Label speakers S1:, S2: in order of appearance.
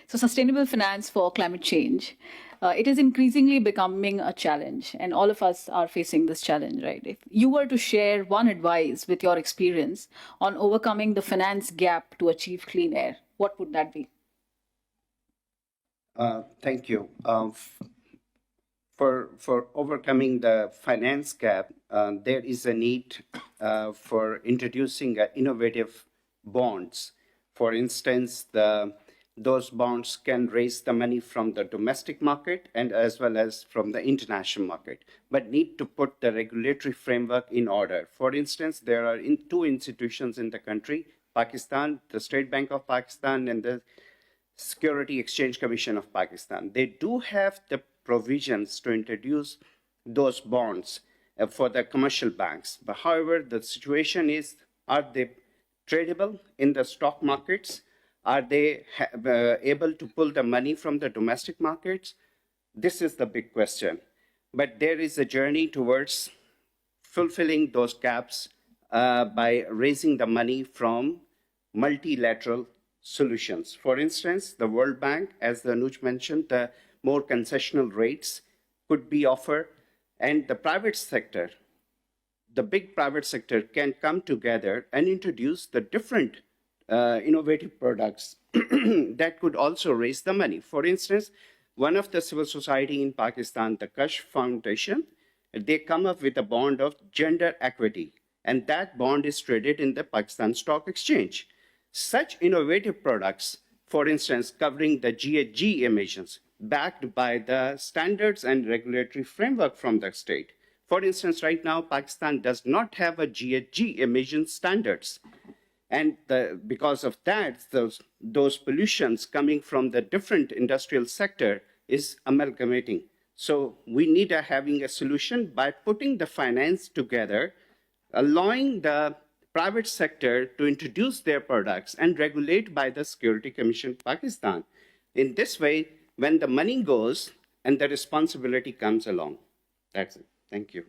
S1: So, sustainable finance for climate change. It is increasingly becoming a challenge, and all of us are facing this challenge, right? If you were to share one advice with your experience on overcoming the finance gap to achieve clean air, what would that be?
S2: Thank you. For overcoming the finance gap, there is a need for introducing innovative bonds. For instance, those bonds can raise the money from the domestic market and as well as from the international market, but need to put the regulatory framework in order. For instance, there are two institutions in the country, Pakistan, the State Bank of Pakistan, and the Security Exchange Commission of Pakistan. They do have the provisions to introduce those bonds for the commercial banks. But however, the situation is, are they tradable in the stock markets? Are they able to pull the money from the domestic markets? This is the big question. But there is a journey towards fulfilling those gaps by raising the money from multilateral solutions. For instance, the World Bank, as Anuj mentioned, the more concessional rates could be offered, and the private sector, the big private sector can come together and introduce the different innovative products that could also raise the money. For instance, one of the civil society in Pakistan, the Kashf Foundation, they come up with a bond of gender equity, and that bond is traded in the Pakistan Stock Exchange. Such innovative products, for instance, covering the GHG emissions, backed by the standards and regulatory framework from the state. For instance, right now, Pakistan does not have a GHG emission standards. And because of that, those pollutions coming from the different industrial sector is amalgamating. So we need having a solution by putting the finance together, allowing the private sector to introduce their products and regulate by the Security Commission Pakistan. In this way, when the money goes and the responsibility comes along. That's it. Thank you.